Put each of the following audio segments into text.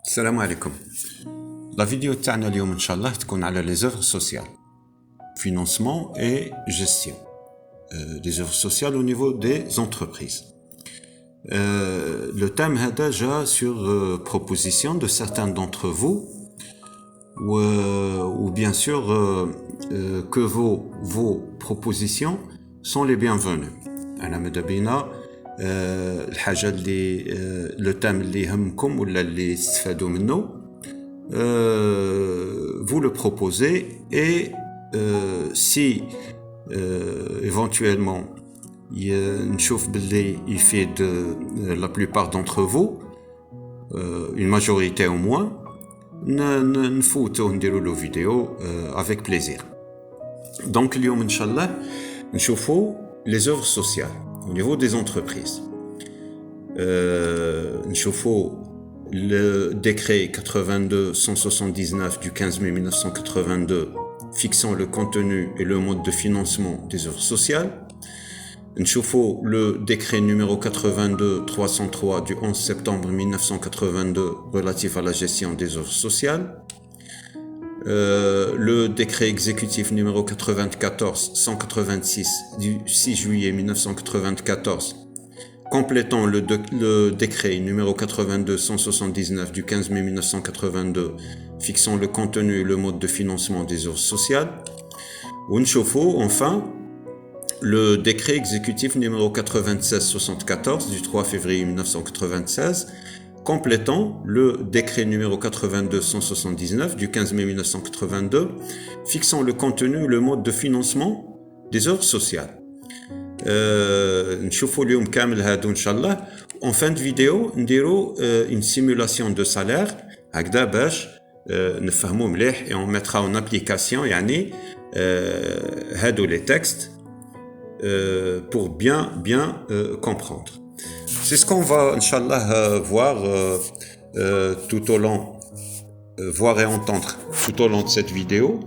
السلام عليكم. La vidéo تاعنا اليوم إن شاء الله تكون على les œuvres sociales, financement et gestion des œuvres sociales au niveau des entreprises. Le thème هذا جاء sur proposition de certains d'entre vous ou bien sûr que vos propositions sont les bienvenues. أنا ماذا بينا الحاجة اللي le thème اللي يهمكم ولا اللي تستفادوا منه vous le proposez et si éventuellement نشوف باللي il fait de la plupart d'entre vous une majorité au moins نفوتوا نديروا له فيديو avec plaisir. Donc اليوم إن شاء الله نشوفوا les œuvres sociales au niveau des entreprises. نشوفوا le décret 82-179 du 15 mai 1982 fixant le contenu et le mode de financement des œuvres sociales. نشوفوا le décret numéro 82-303 du 11 septembre 1982 relatif à la gestion des œuvres sociales. Le décret exécutif numéro 94-186 du 6 juillet 1994 complétant le décret numéro 82-179 du 15 mai 1982 fixant le contenu et le mode de financement des œuvres sociales. ونشوفوا enfin le décret exécutif numéro 96-74 du 3 février 1996 complétant le décret numéro 82-179 du 15 mai 1982 fixant le contenu et le mode de financement des œuvres sociales. نشوفوا اليوم كامل هادو إن شاء الله. En fin de vidéo نديروا une simulation de salaire هكذا باش نفهموا مليح et on mettra en application يعني هادو les textes pour bien comprendre. C'est ce qu'on va, Inch'Allah, voir tout au long, voir et entendre tout au long de cette vidéo.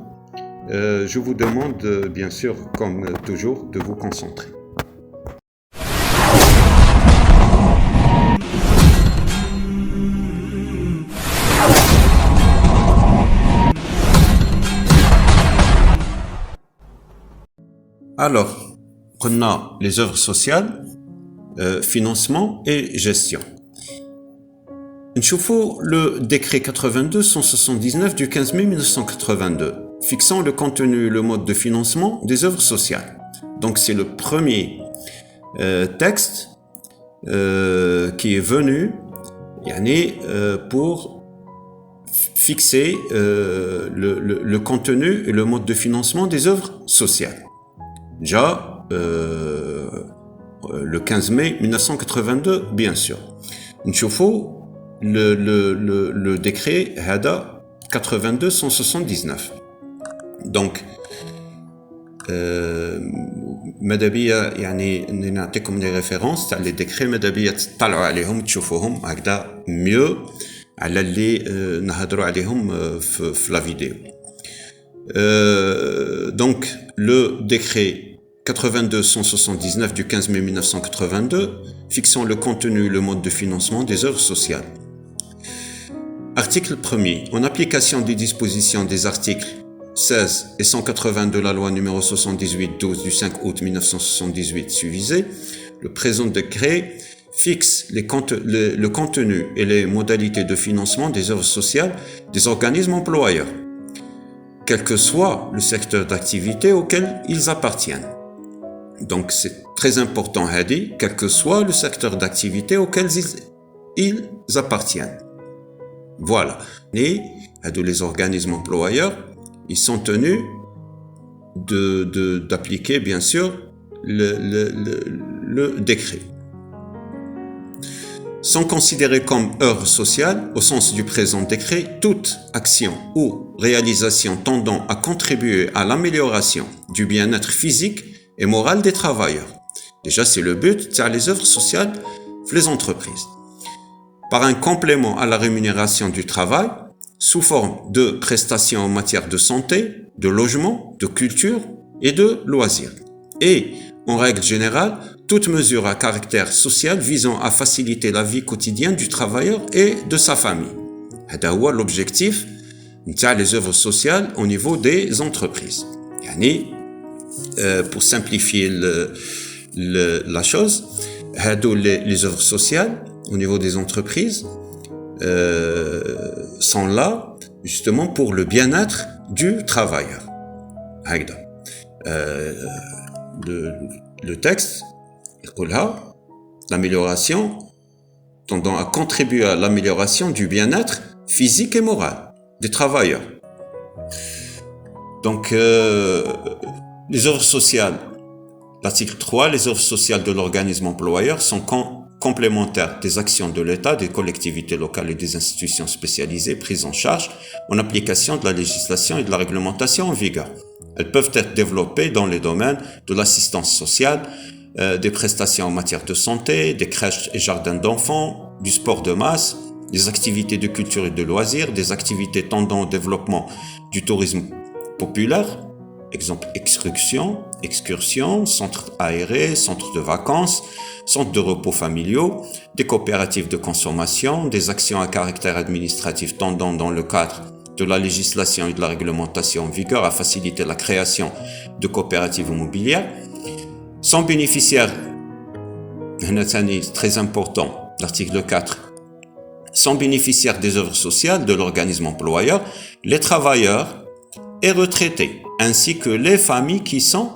Je vous demande, bien sûr, comme toujours, de vous concentrer. Alors, prenons les œuvres sociales, financement et gestion. نشوفوا le décret 82-179 du 15 mai 1982 fixant le contenu et le mode de financement des œuvres sociales. Donc c'est le premier texte qui est venu pour fixer le contenu et le mode de financement des œuvres sociales. Déjà le 15 mai 1982, bien sûr. نشوفوا le décret هذا 82-179. Donc ماذا بيا يعني نعطيكم لي ريفيرونس تاع لي ديكري ماذا بيا تطلعوا عليهم تشوفوهم هكذا ميو على اللي نهضروا عليهم في لا فيديو. Donc le décret 82-179 du 15 mai 1982 fixant le contenu et le mode de financement des œuvres sociales. Article 1er. En application des dispositions des articles 16 et 180 de la loi numéro 78-12 du 5 août 1978 suivisée, le présent décret fixe le contenu et les modalités de financement des œuvres sociales des organismes employeurs, quel que soit le secteur d'activité auquel ils appartiennent. Donc c'est très important, Hadi, quel que soit le secteur d'activité auquel ils appartiennent. Voilà. Et les organismes employeurs, ils sont tenus d'appliquer, bien sûr, le décret. Sont considérés comme œuvres sociales, au sens du présent décret, toute action ou réalisation tendant à contribuer à l'amélioration du bien-être physique et moral des travailleurs. Déjà, c'est le but des œuvres sociales dans les entreprises. Par un complément à la rémunération du travail, sous forme de prestations en matière de santé, de logement, de culture et de loisirs. Et, en règle générale, toute mesure à caractère social visant à faciliter la vie quotidienne du travailleur et de sa famille. هذا هو l'objectif نتاع les œuvres sociales au niveau des entreprises. يعني pour simplifier la chose, les œuvres sociales au niveau des entreprises sont là justement pour le bien-être du travailleur. Le texte, l'amélioration tendant à contribuer à l'amélioration du bien-être physique et moral des travailleurs. Donc, les œuvres sociales, l'article 3, les œuvres sociales de l'organisme employeur sont complémentaires des actions de l'État, des collectivités locales et des institutions spécialisées prises en charge en application de la législation et de la réglementation en vigueur. Elles peuvent être développées dans les domaines de l'assistance sociale, des prestations en matière de santé, des crèches et jardins d'enfants, du sport de masse, des activités de culture et de loisirs, des activités tendant au développement du tourisme populaire, exemple excursions, centres aérés, centres de vacances, centres de repos familiaux, des coopératives de consommation, des actions à caractère administratif tendant dans le cadre de la législation et de la réglementation en vigueur à faciliter la création de coopératives immobilières, sont bénéficiaires, très important, l'article 4, sont bénéficiaires des œuvres sociales de l'organisme employeur, les travailleurs et retraités, ainsi que les familles qui sont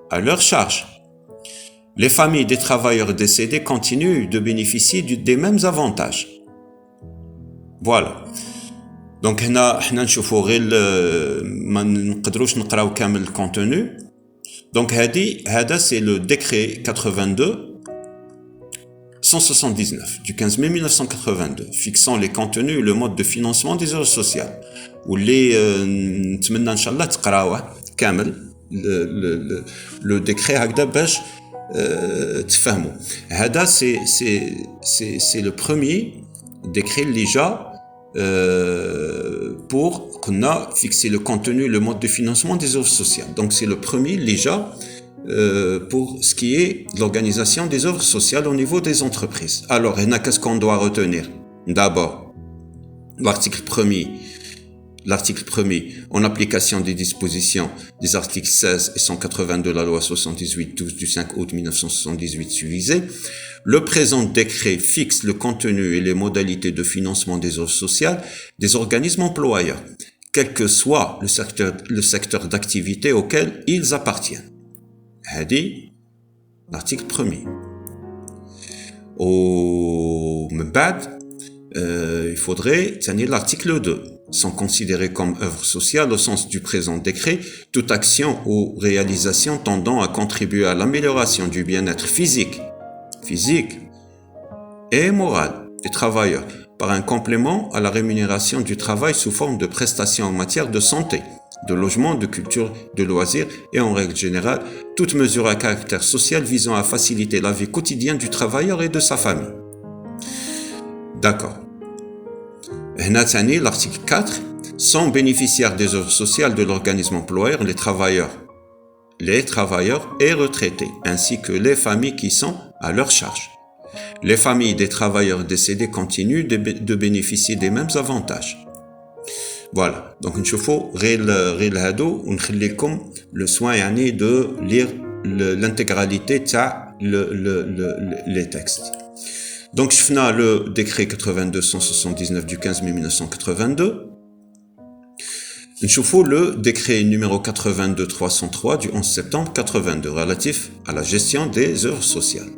à leur charge. Les familles des travailleurs décédés continuent de bénéficier des mêmes avantages. Voilà. Donc, هنا نشوفوا غير ما نقدروش نقراو كامل الكونتوني. Donc, هذا c'est le décret 82-179 du 15 mai 1982 fixant les contenus et le mode de financement des œuvres sociales. واللي نتمنى ان شاء الله تقراوه كامل le décret هكذا باش تفهموا. هذا c'est le premier décret اللي جا pour fixer le contenu et le mode de financement des œuvres sociales. Donc c'est le premier déjà pour ce qui est de l'organisation des œuvres sociales au niveau des entreprises. Alors, qu'est-ce qu'on doit retenir? D'abord, l'article 1er, en application des dispositions des articles 16 et 182 de la loi 78-12 du 5 août 1978 suivisée, le présent décret fixe le contenu et les modalités de financement des œuvres sociales des organismes employeurs, quel que soit le secteur d'activité auquel ils appartiennent. هذه l'article 1er. Il faudrait tenir l'article 2. Sont considérées comme œuvres sociales au sens du présent décret toute action ou réalisation tendant à contribuer à l'amélioration du bien-être physique et moral des travailleurs par un complément à la rémunération du travail sous forme de prestations en matière de santé, de logement, de culture, de loisirs et en règle générale, toute mesure à caractère social visant à faciliter la vie quotidienne du travailleur et de sa famille. D'accord. L'article 4 sont bénéficiaires des œuvres sociales de l'organisme employeur les travailleurs et retraités, ainsi que les familles qui sont à leur charge. Les familles des travailleurs décédés continuent de bénéficier des mêmes avantages. Voilà, donc نشوفوا غير هادو ونخليكم le soin de lire l'intégralité تاع les textes. Donc شفنا le décret 82-179 du 15 mai 1982. نشوفوا le décret numéro 82-303 du 11 septembre 82 relatif à la gestion des œuvres sociales.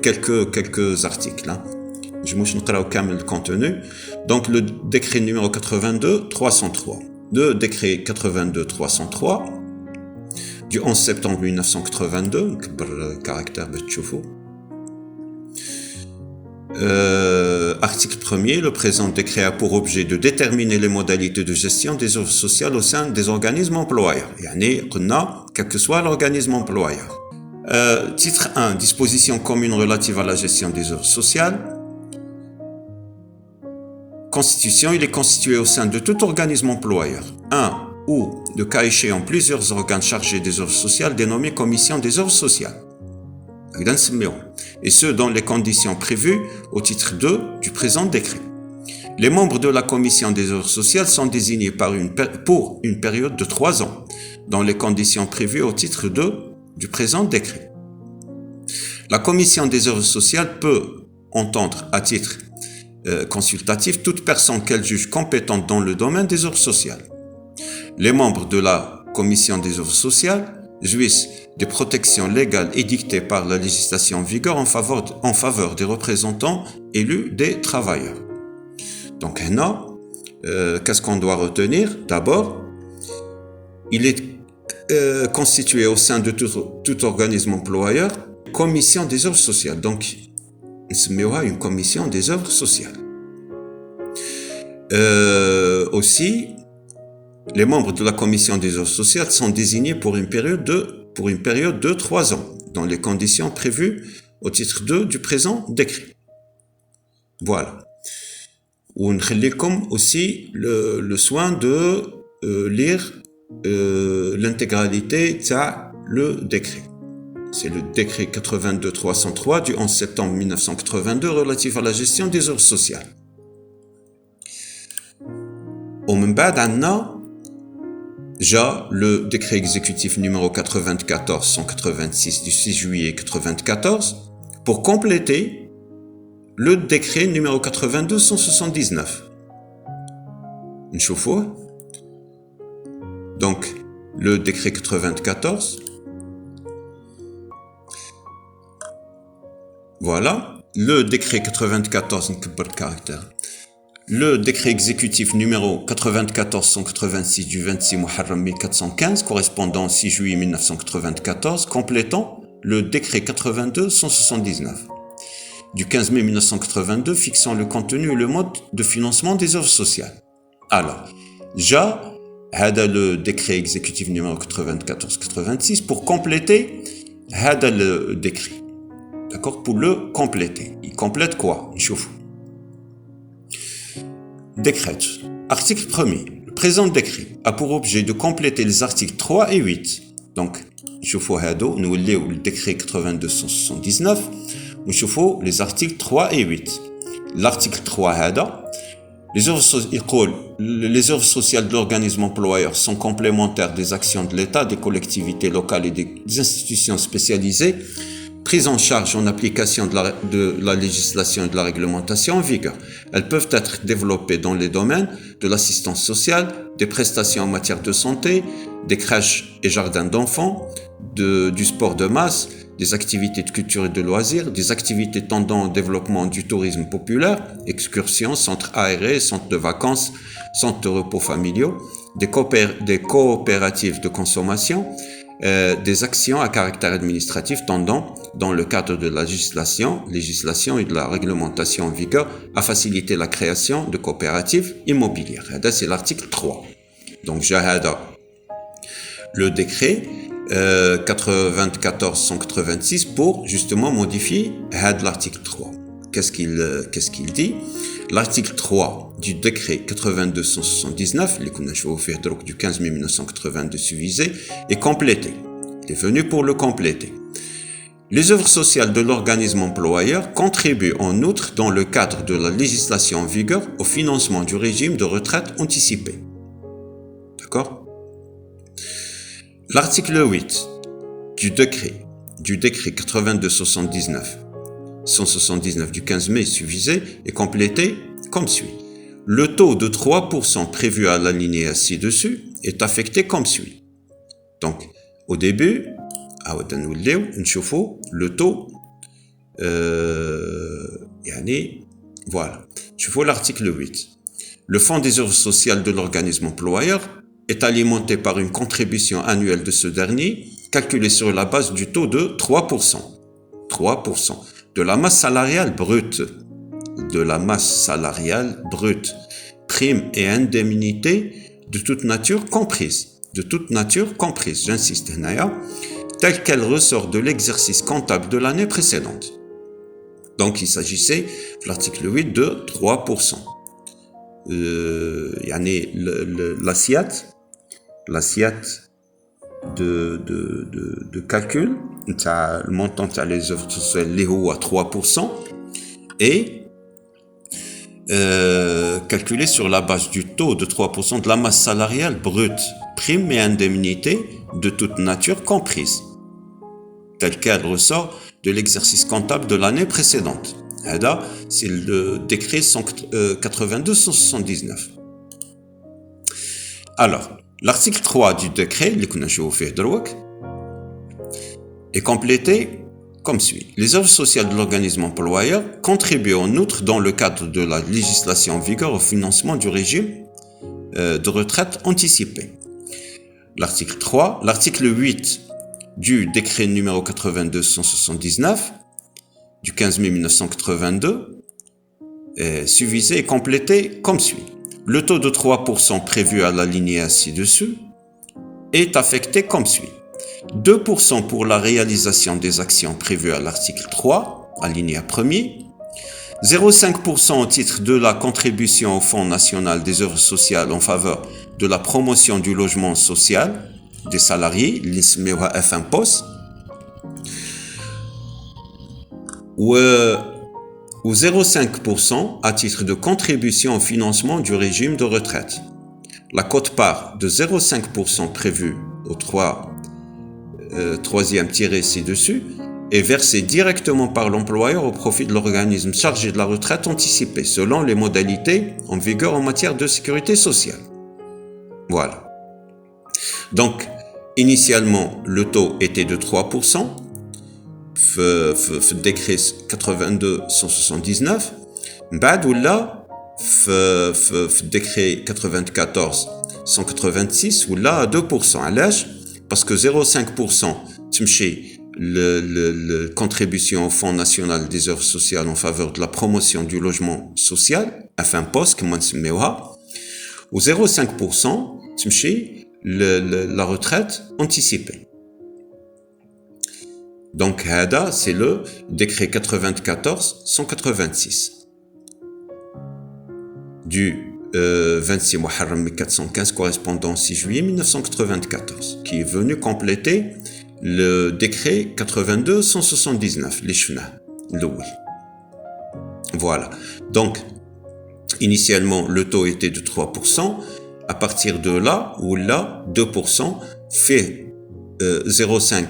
quelques articles. Je vais le contenu. Donc le décret numéro 82-303. Le décret 82-303 du 11 septembre 1982, caractère article 1er, le présent décret a pour objet de déterminer les modalités de gestion des œuvres sociales au sein des organismes employeurs. Quel que soit l'organisme employeur. Titre 1, dispositions communes relatives à la gestion des œuvres sociales. Constitution, il est constitué au sein de tout organisme employeur. 1 ou, de cas échéant, plusieurs organes chargés des œuvres sociales dénommés commission des œuvres sociales. et ce dans les conditions prévues au titre 2 du présent décret. Les membres de la commission des œuvres sociales sont désignés pour une période de 3 ans, dans les conditions prévues au titre 2 du présent décret. La commission des œuvres sociales peut entendre à titre consultatif toute personne qu'elle juge compétente dans le domaine des œuvres sociales. Les membres de la commission des œuvres sociales jouissent des protections légales édictées par la législation en vigueur en faveur des représentants élus des travailleurs. Donc, qu'est-ce qu'on doit retenir? D'abord, il est constitué au sein de tout organisme employeur commission des œuvres sociales. Donc, il se mettra une commission des œuvres sociales. Aussi, les membres de la commission des œuvres sociales sont désignés pour une période de 3 ans, dans les conditions prévues au titre 2 du présent décret. Voilà. On comme aussi le soin de lire l'intégralité de le décret. C'est le décret 82-303 du 11 septembre 1982 relatif à la gestion des œuvres sociales. Au même déjà le décret exécutif numéro 94-186 du 6 juillet 94 pour compléter le décret numéro 82-179. نشوفوه. Donc, le décret 94. Voilà. Le décret 94, le décret exécutif numéro 94-186 du 26 Muharram 1415, correspondant au 6 juillet 1994, complétant le décret 82-179 du 15 mai 1982, fixant le contenu et le mode de financement des œuvres sociales. Alors, déjà, le décret exécutif numéro 94-86 pour compléter le décret. D'accord? Pour le compléter. Il complète quoi? Décret. Article 1er. Le présent décret a pour objet de compléter les articles 3 et 8. Donc, nous le décret 82-179. Nous les articles 3 et 8. L'article 3 les œuvres sociales de l'organisme employeur sont complémentaires des actions de l'État, des collectivités locales et des institutions spécialisées prises en charge en application de la législation et de la réglementation en vigueur. Elles peuvent être développées dans les domaines de l'assistance sociale, des prestations en matière de santé, des crèches et jardins d'enfants, du sport de masse, des activités de culture et de loisirs, des activités tendant au développement du tourisme populaire, excursions, centres aérés, centres de vacances, centres de repos familiaux, des coopératives de consommation, des actions à caractère administratif tendant, dans le cadre de la législation et de la réglementation en vigueur, à faciliter la création de coopératives immobilières. C'est l'article 3. Donc, j'ai le décret 94-186 pour justement modifier l'article 3. Qu'est-ce qu'il dit? L'article 3 du décret 82-179, du 15 mai 1982 suivisé, est complété. Il est venu pour le compléter. Les œuvres sociales de l'organisme employeur contribuent en outre, dans le cadre de la législation en vigueur, au financement du régime de retraite anticipée. D'accord? L'article 8 du décret 82-179 du 15 mai suivisé est complété comme suit. Le taux de 3% prévu à l'alinéa ci-dessus est affecté comme suit. Donc, au début, le taux, voilà. Je vois l'article 8. Le fonds des œuvres sociales de l'organisme employeur est alimenté par une contribution annuelle de ce dernier, calculée sur la base du taux de 3%. 3% de la masse salariale brute. Primes et indemnités de toute nature comprises. J'insiste, telle qu'elle ressort de l'exercice comptable de l'année précédente. Donc, il s'agissait, l'article 8, de 3%. L'assiette de calcul le montant des œuvres sociales est à 3% et calculé sur la base du taux de 3% de la masse salariale brute, primes et indemnités de toute nature comprises, tel qu'elle ressort de l'exercice comptable de l'année précédente. C'est le décret 82-179. Alors, l'article 3 du décret, est complété comme suit. Les œuvres sociales de l'organisme employeur contribuent en outre dans le cadre de la législation en vigueur au financement du régime de retraite anticipée. L'article 3, l'article 8 du décret numéro 82-179 du 15 mai 1982 est suivisé et complété comme suit. Le taux de 3% prévu à l'alinéa ci-dessus est affecté comme suit. 2% pour la réalisation des actions prévues à l'article 3, alinéa 1er, 0,5% au titre de la contribution au Fonds national des œuvres sociales en faveur de la promotion du logement social des salariés, l'ISMEWA F1 POS, ou 0,5% à titre de contribution au financement du régime de retraite. La quote-part de 0,5% prévue au troisième tiré ci-dessus est versée directement par l'employeur au profit de l'organisme chargé de la retraite anticipée, selon les modalités en vigueur en matière de sécurité sociale. Voilà. Donc, initialement, le taux était de 3%. في الديكري 82-179 من بعد ولا في الديكري 94-186 ولا 2%. علاش؟ باسكو 0,5% تمشي la contribution au Fonds national des œuvres sociales en faveur de la promotion du logement social, enfin POS كما نسميوها, و 0,5% تمشي la retraite anticipée. Donc, c'est le décret 94-186 du 26 Muharram 1415 correspondant 6 juillet 1994 qui est venu compléter le décret 82-179, les chefna. Voilà. Donc, initialement, le taux était de 3%. À partir de là, où là, 2% fait 0,5%.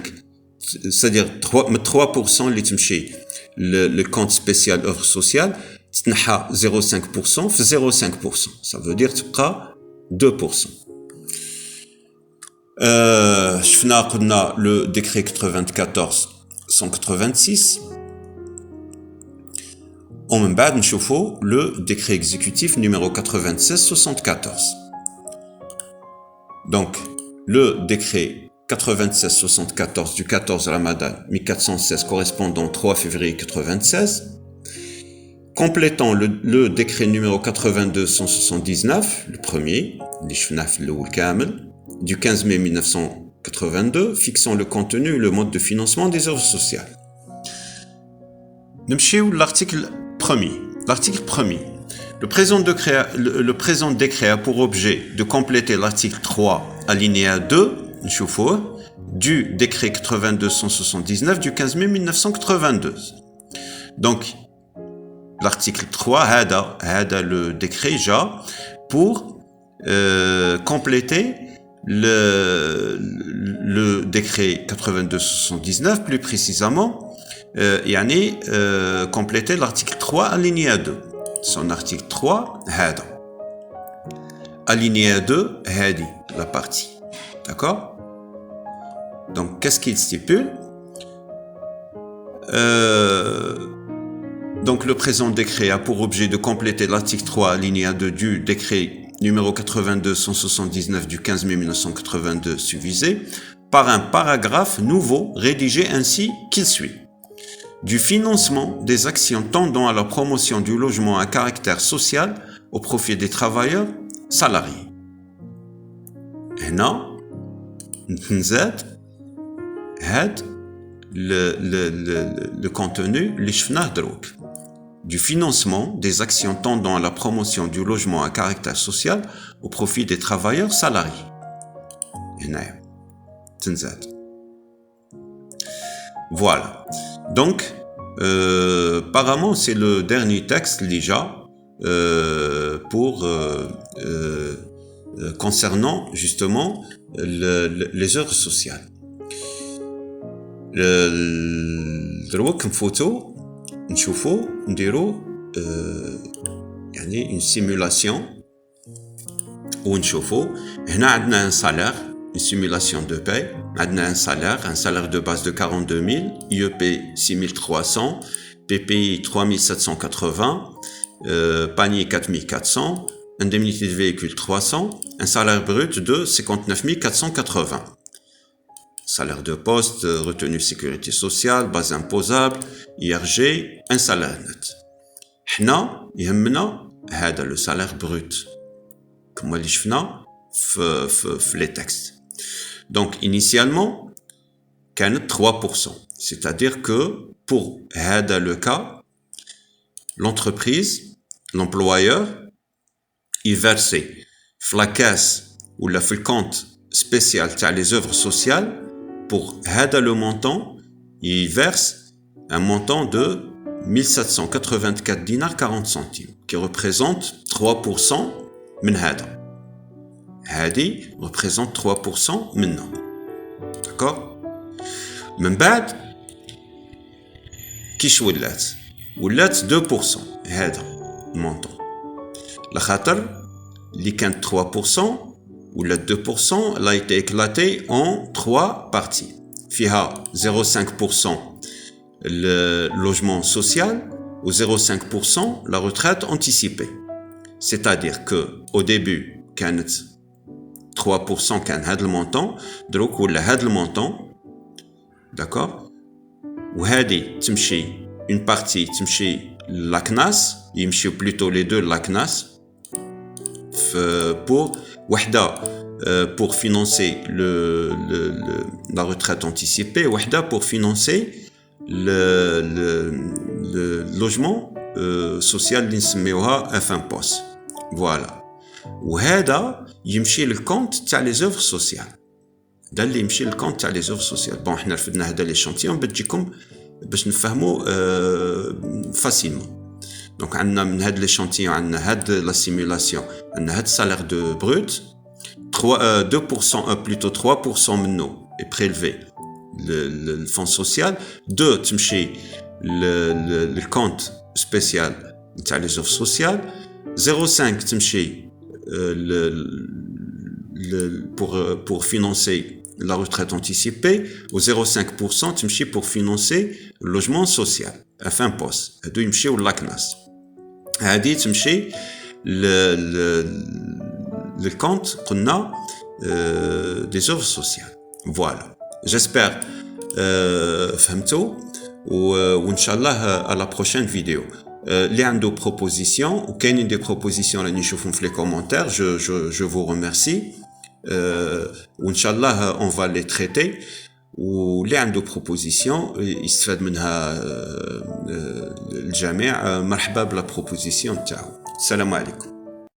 C'est-à-dire 3% اللي تمشي le compte spécial œuvre sociale تنحى 0,5% في 0,5%, ça veut dire تبقى 2%. شفنا قلنا le décret 94-186 ومن بعد نشوفوا le décret exécutif numéro 96-74. Donc le décret 96-74 du 14 Ramadan 1416 correspondant 3 février 96, complétant le décret numéro 82-179, le premier, du 15 mai 1982, fixant le contenu et le mode de financement des œuvres sociales. L'article 1er. L'article 1er. Le présent décret a pour objet de compléter l'article 3, alinéa 2, du décret 82-179 du 15 mai 1982. Donc, l'article 3, le décret pour compléter le décret 82-179, plus précisément, compléter l'article 3, alinéa 2. Son article 3, alinéa 2, la partie. D'accord? Donc, qu'est-ce qu'il stipule? Donc, le présent décret a pour objet de compléter l'article 3, alinéa 2 du décret numéro 82-179 du 15 mai 1982 suivisé par un paragraphe nouveau rédigé ainsi qu'il suit. Du financement des actions tendant à la promotion du logement à caractère social au profit des travailleurs salariés. Et non, le contenu du financement des actions tendant à la promotion du logement à caractère social au profit des travailleurs salariés. Voilà. Donc, apparemment, c'est le dernier texte déjà pour concernant justement les œuvres sociales. دروك نفوتو نشوفو نديرو يعني une simulation ونشوفو هنا عندنا un salaire, une simulation de paye. عندنا un salaire de base de 42 000, IEP 6300, PPI 3780, panier 4400, indemnité de véhicule 300, un salaire brut de 59 480. Salaire de poste, retenue sécurité sociale, base imposable, IRG, un salaire net. حنا يهمنا هذا le salaire brut. Comme اللي شفنا في les textes. Donc initialement كانت 3%. C'est-à-dire que pour هذا le cas, l'entreprise, l'employeur, il versait في la caisse ou la في le compte spécial تاع les œuvres sociales. Pour هذا le montant, il verse un montant de 1784 dinars 40 centimes, qui représente 3% من هذا. هذه représente 3% منه. D'accord? من بعد كيش ولات 2% هذا المونطون. لخاطر اللي كانت 3% ou la 2%, elle a été éclatée en 3 parties. FIHA 0,5% le logement social ou 0,5% la retraite anticipée. C'est-à-dire que au début, 3% كان هذا المونطون, دروك ولا هذا المونطون, d'accord? وهذه تمشي une partie تمشي la CNAS, يمشيو plutôt les deux la CNAS pour وحده pour financer la retraite anticipée, وحده pour financer le logement social اللي نسميوها FMPOS. Voilà. وهذا يمشي للكونت تاع لي زوفر سوسيال. ده اللي يمشي للكونت تاع لي زوفر سوسيال. بون احنا رفدنا هذا لي شانتيون بتجيكم باش نفهموا فاسيلمون. Donc, عندنا من هاد l'échantillon, عندنا هاد la simulation, عندنا هاد salaire de brut, 2%, plutôt 3% منه est prélevé le fonds social, 2 تمشي le compte spécial تاع les offres sociales, 0,5 تمشي pour financer la retraite anticipée, ou 0,5% تمشي pour financer le logement social, enfin poste, هادو يمشيو للكناس. هذه تمشي le compte قلنا des œuvres sociales. Voilà. J'espère فهمتوا وإن شاء الله à la prochaine vidéo. اللي عنده proposition ou كاينين des propositions اللي نشوفهم في les commentaires, je vous remercie. وإن شاء الله on va les traiter. واللي عنده proposition يستفاد منها الجميع. مرحبا بلا proposition تاعو. السلام عليكم.